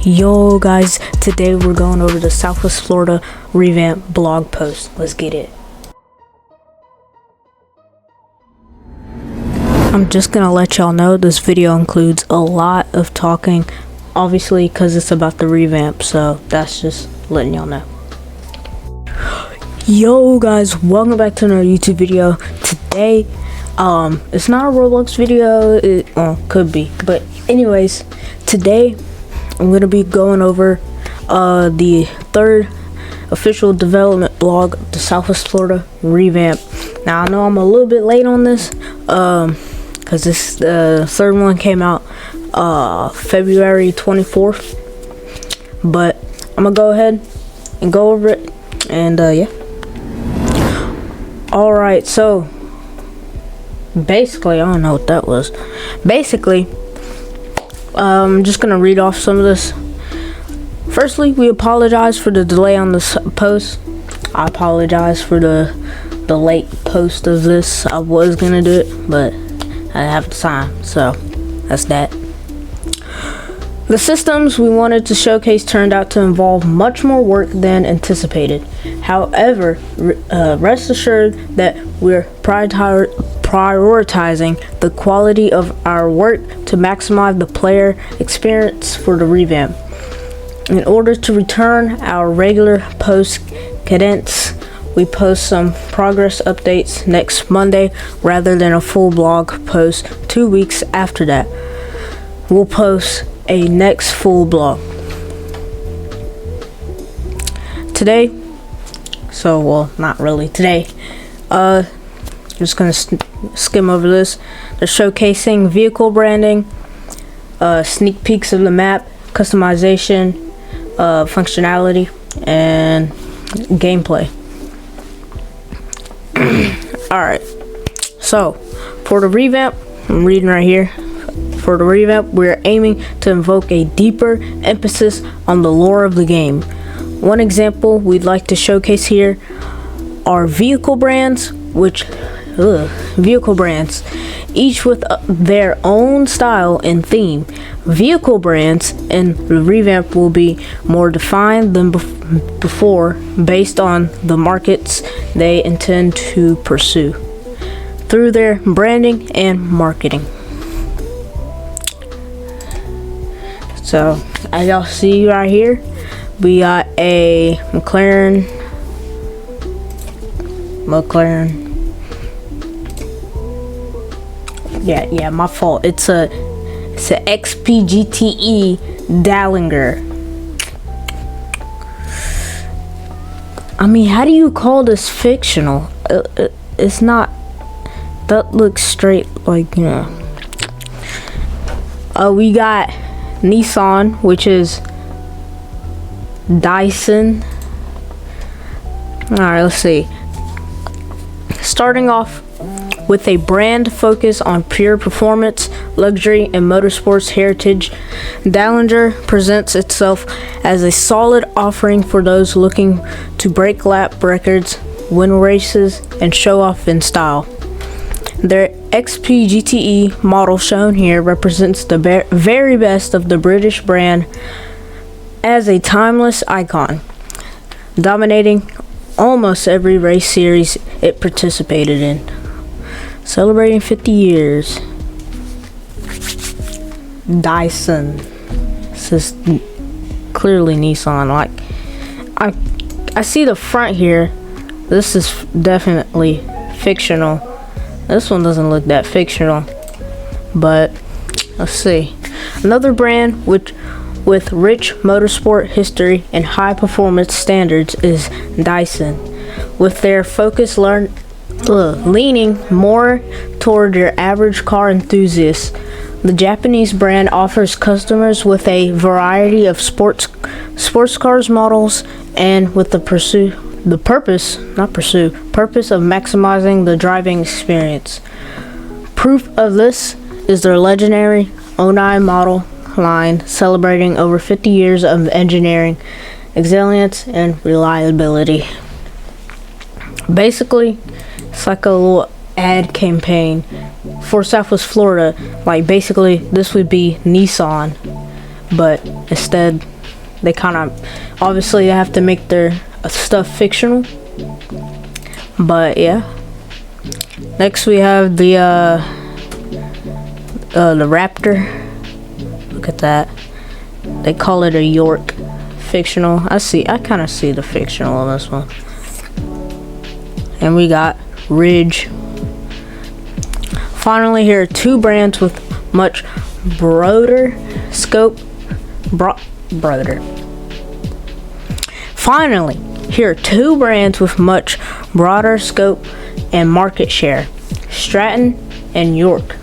Yo guys, today we're going over the Southwest Florida Revamp Blog Post. Let's get it. I'm just gonna let y'all know this video includes a lot of talking, obviously because it's about the revamp, so that's just letting y'all know. Yo guys, welcome back to another YouTube video. Today, it's not a Roblox video, it could be, but anyways, today I'm gonna be going over the third official development blog of the Southwest Florida Revamp. Now I know I'm a little bit late on this because this third one came out February 24th, but I'm gonna go ahead and go over it, and yeah. Alright, so basically, I don't know what that was. Basically, I'm just gonna read off some of this. Firstly, we apologize for the delay on this post. I apologize for the late post of this. I was gonna do it, but I didn't have the time, so that's that. The systems we wanted to showcase turned out to involve much more work than anticipated. However, rest assured that we're prioritizing the quality of our work to maximize the player experience for the revamp. In order to return our regular post cadence, we post some progress updates next Monday rather than a full blog post 2 weeks after that. We'll post a next full blog today, so well, not really today. Just gonna skim over this. They're showcasing vehicle branding, sneak peeks of the map, customization, functionality, and gameplay. Alright, so for the revamp, I'm reading right here. For the revamp, we're aiming to invoke a deeper emphasis on the lore of the game. One example we'd like to showcase here are vehicle brands, each with their own style and theme. Vehicle brands in the revamp will be more defined than before, based on the markets they intend to pursue through their branding and marketing. So, as y'all see right here, we got a McLaren. Yeah, my fault. It's a XPGTE Dallinger. I mean, how do you call this fictional? It's not. That looks straight, like, you know. We got Nissan, which is Dyson. Alright, let's see. Starting off with a brand focus on pure performance, luxury, and motorsports heritage, Dallinger presents itself as a solid offering for those looking to break lap records, win races, and show off in style. Their XPGTE model shown here represents the very best of the British brand as a timeless icon, dominating almost every race series it participated in. Celebrating 50 years. Dyson. This is clearly Nissan. Like, I see the front here. This is definitely fictional. This one doesn't look that fictional, but let's see. Another brand with rich motorsport history and high performance standards is Dyson, with their focus leaning more toward your average car enthusiast. The Japanese brand offers customers with a variety of sports cars models, and with the purpose of maximizing the driving experience. Proof of this is their legendary 09 model line, celebrating over 50 years of engineering excellence and reliability. Basically, it's like a little ad campaign for Southwest Florida. Like, basically this would be Nissan, but instead They kind of, obviously they have to make their stuff fictional. But yeah. Next we have the raptor. Look at that. They call it a York. Fictional. I kind of see the fictional on this one. And we got Ridge. Finally, here are two brands with much broader scope. Finally, here are two brands with much broader scope and market share. Stratton and York.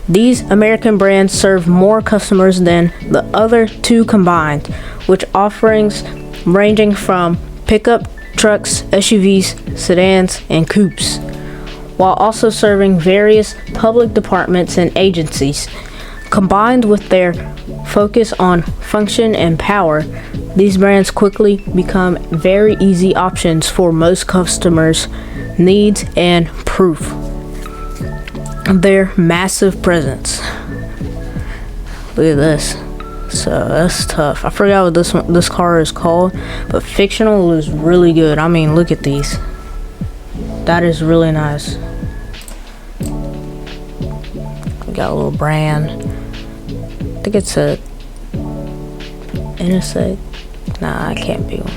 These American brands serve more customers than the other two combined, with offerings ranging from pickup trucks, SUVs, sedans, and coupes, while also serving various public departments and agencies. Combined with their focus on function and power, these brands quickly become very easy options for most customers' needs and proof their massive presence. Look at this. So that's tough. I forgot what this car is called, but fictional is really good. I mean, look at these. That is really nice. We got a little brand. I think it's a NSA. Nah, I can't be one.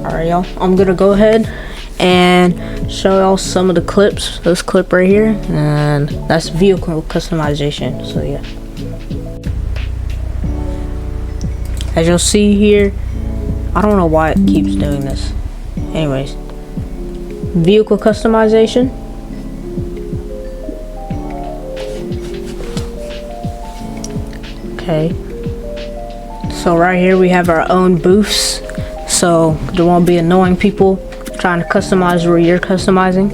Alright, y'all. I'm gonna go ahead and show y'all some of the clips. This clip right here, and that's vehicle customization. So yeah. As you'll see here, I don't know why it keeps doing this. Anyways, vehicle customization. Okay. So right here we have our own booths. So there won't be annoying people trying to customize where you're customizing.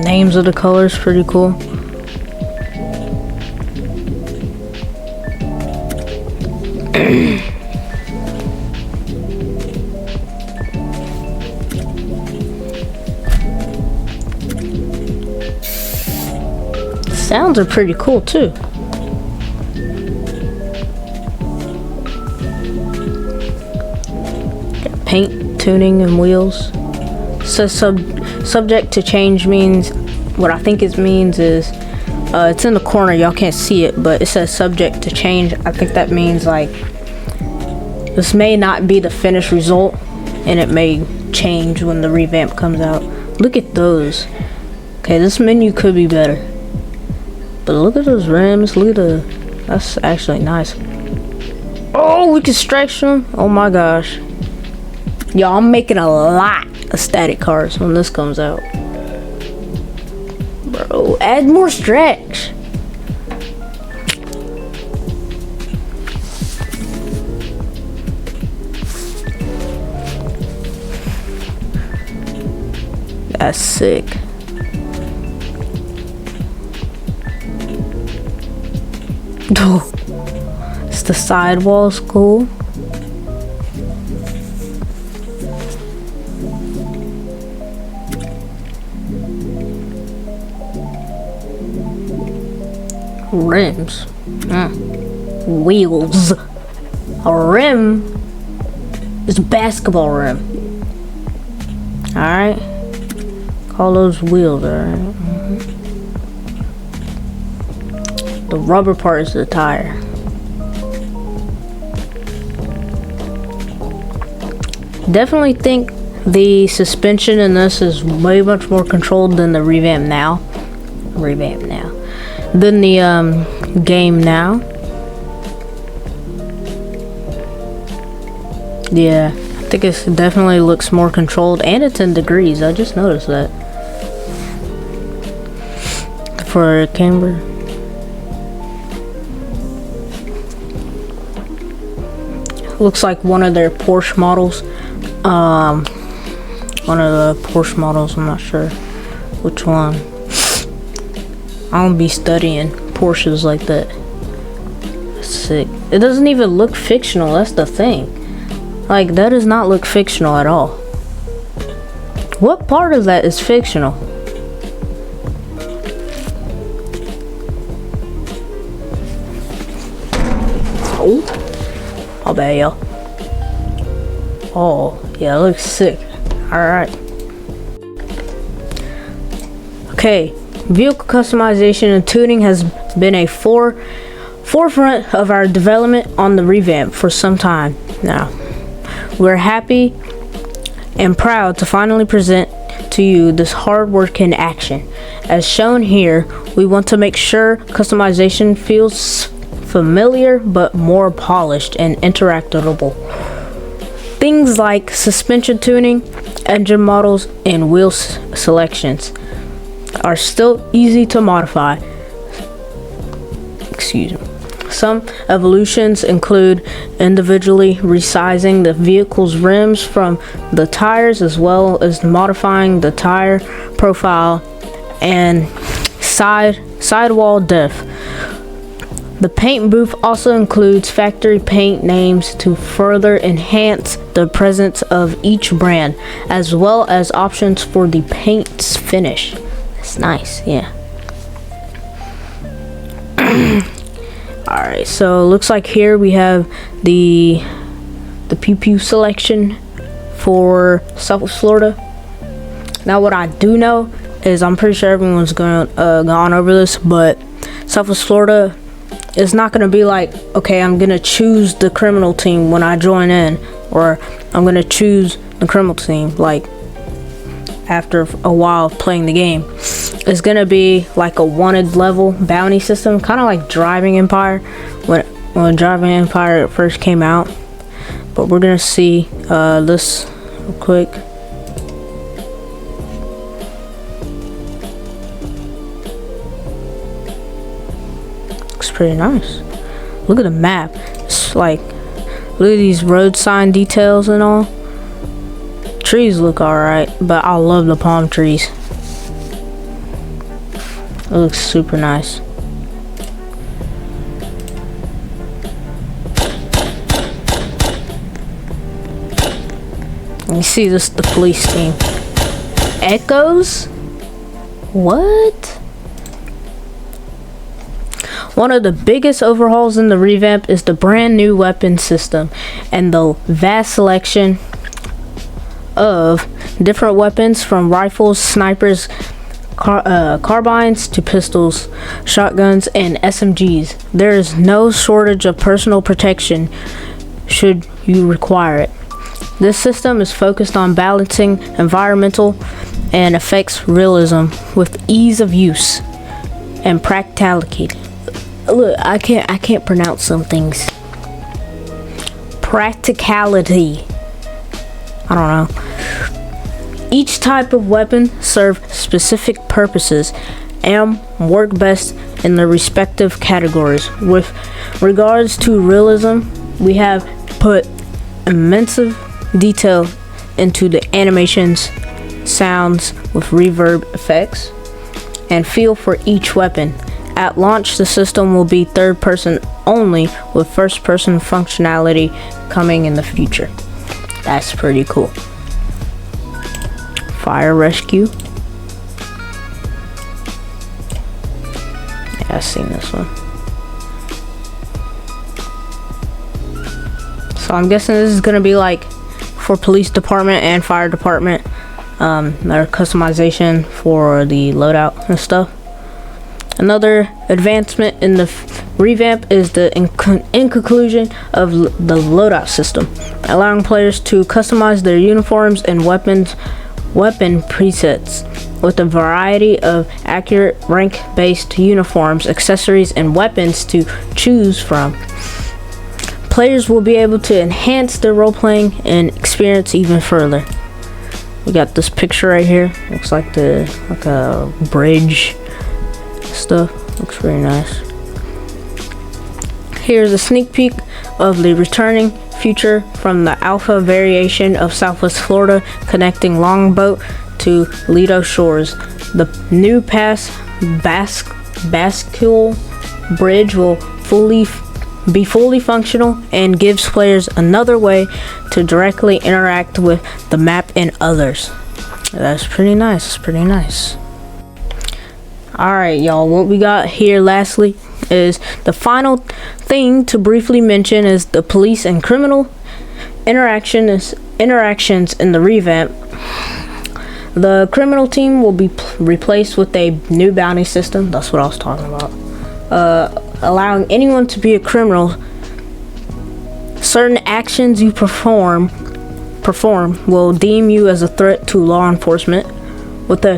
Names of the colors, pretty cool. Sounds are pretty cool too. Got paint, tuning, and wheels. So subject to change means, what I think it means is, it's in the corner, y'all can't see it, but it says subject to change. I think that means like this may not be the finished result and it may change when the revamp comes out. Look at those. Okay, this menu could be better. But look at those rims, look at that's actually nice. Oh, we can stretch them. Oh my gosh. Y'all, I'm making a lot of static cars when this comes out. Bro, add more stretch. That's sick. Oh, it's the sidewalls cool. Rims. Wheels. A rim is a basketball rim. Alright. Call those wheels, alright. The rubber part is the tire. Definitely think the suspension in this is way much more controlled than the Revamp Now. Than the game now. Yeah, I think it definitely looks more controlled, and it's in degrees. I just noticed that. For camber. Looks like one of their Porsche models. One of the Porsche models, I'm not sure which one. I don't be studying Porsches like that. That's sick. It doesn't even look fictional, that's the thing. Like, that does not look fictional at all. What part of that is fictional? Oh, I'll bet y'all. Oh, yeah, it looks sick. Alright. Okay, vehicle customization and tuning has been a forefront of our development on the Revamp for some time now. We're happy and proud to finally present to you this hard work in action. As shown here, we want to make sure customization feels familiar but more polished and interactable. Things like suspension tuning, engine models, and wheel selections are still easy to modify. Excuse me. Some evolutions include individually resizing the vehicle's rims from the tires, as well as modifying the tire profile and sidewall depth. The paint booth also includes factory paint names to further enhance the presence of each brand, as well as options for the paint's finish. That's nice, yeah. Alright, so looks like here we have the pew pew selection for Southwest Florida. Now what I do know is, I'm pretty sure everyone's gone over this, but Southwest Florida is not going to be like, okay, I'm going to choose the criminal team when I join in, or I'm going to choose the criminal team like after a while of playing the game. It's going to be like a wanted level bounty system, kind of like Driving Empire when Driving Empire first came out. But we're going to see this real quick. Looks pretty nice. Look at the map. It's like, look at these road sign details and all. Trees look alright, but I love the palm trees. It looks super nice. You see this, the police team. Echoes? What? One of the biggest overhauls in the Revamp is the brand new weapon system and the vast selection of different weapons, from rifles, snipers, carbines to pistols, shotguns, and SMGs. There is no shortage of personal protection should you require it. This system is focused on balancing environmental and effects realism with ease of use and practicality. Look, I can't pronounce some things. Practicality. I don't know. Each type of weapon serves specific purposes and work best in their respective categories. With regards to realism, we have put immense detail into the animations, sounds with reverb effects, and feel for each weapon. At launch, the system will be third person only, with first person functionality coming in the future. That's pretty cool. Fire rescue. Yeah, I've seen this one. So I'm guessing this is gonna be like for police department and fire department. Their customization for the loadout and stuff. Another advancement in the Revamp is the inclusion of the loadout system, allowing players to customize their uniforms and weapon presets with a variety of accurate rank-based uniforms, accessories, and weapons to choose from. Players will be able to enhance their role-playing and experience even further. We got this picture right here. Looks like a bridge stuff. Looks very nice. Here's a sneak peek of the returning feature from the alpha variation of Southwest Florida, connecting Longboat to Lido Shores. The new bascule bridge will be fully functional and gives players another way to directly interact with the map and others. That's pretty nice. It's pretty nice. Alright, y'all, what we got here lastly is the final thing to briefly mention is the police and criminal interactions in the revamp. The criminal team will be replaced with a new bounty system. That's what I was talking about. Allowing anyone to be a criminal. Certain actions you perform will deem you as a threat to law enforcement, with the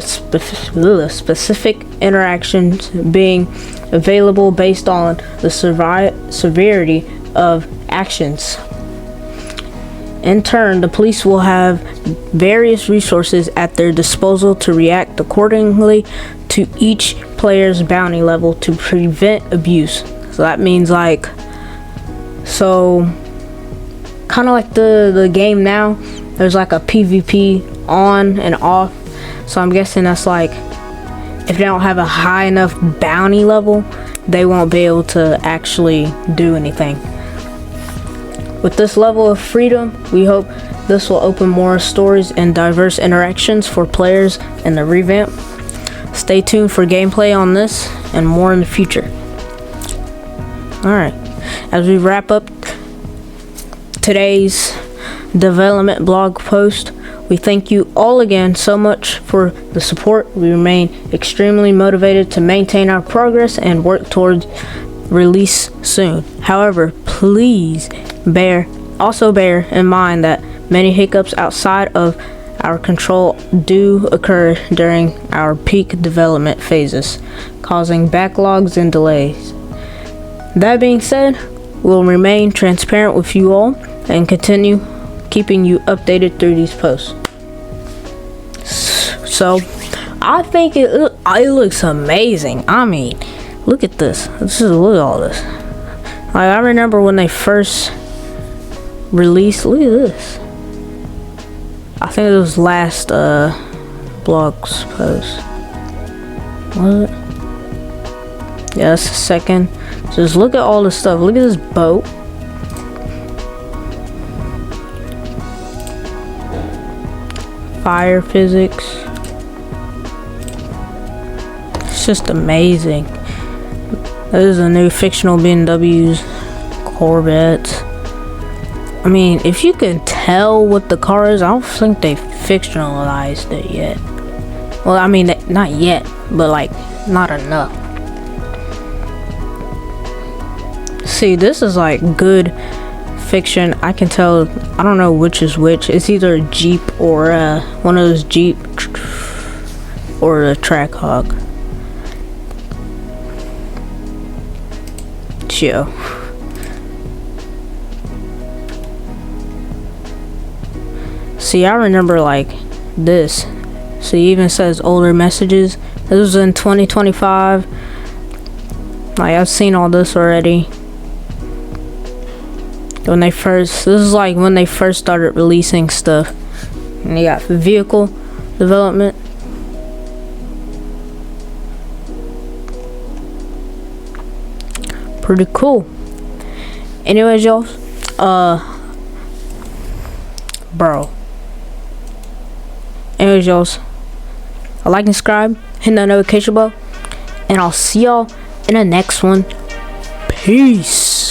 specific interactions being available based on the severity of actions. In turn, the police will have various resources at their disposal to react accordingly to each player's bounty level to prevent abuse. So that means like, kind of like the game now, there's like a PvP on and off. So I'm guessing that's like, if they don't have a high enough bounty level, they won't be able to actually do anything. With this level of freedom, we hope this will open more stories and diverse interactions for players in the revamp. Stay tuned for gameplay on this and more in the future. Alright, as we wrap up today's development blog post, we thank you all again so much for the support. We remain extremely motivated to maintain our progress and work towards release soon. However, please bear in mind that many hiccups outside of our control do occur during our peak development phases, causing backlogs and delays. That being said, we'll remain transparent with you all and continue keeping you updated through these posts. So I think it looks amazing. I mean, look at this. Look at all this. Like, I remember when they first released. Look at this. I think it was last blog's post. Was it? Yeah, that's the second. Just look at all this stuff. Look at this boat. Fire physics. It's just amazing. There's a new fictional BMWs, Corvettes. I mean, if you can tell what the car is, I don't think they fictionalized it yet. Well, I mean, not yet, but like, not enough. See, this is like good fiction. I can tell, I don't know which is which. It's either a Jeep or one of those Jeep or a Trackhawk. Chill. See, I remember like this. So it even says older messages. This was in 2025. Like, I've seen all this already. This is like when they first started releasing stuff. And you got vehicle development. Pretty cool. Anyways, y'all, anyways, y'all, like and subscribe, hit that notification bell, and I'll see y'all in the next one. Peace.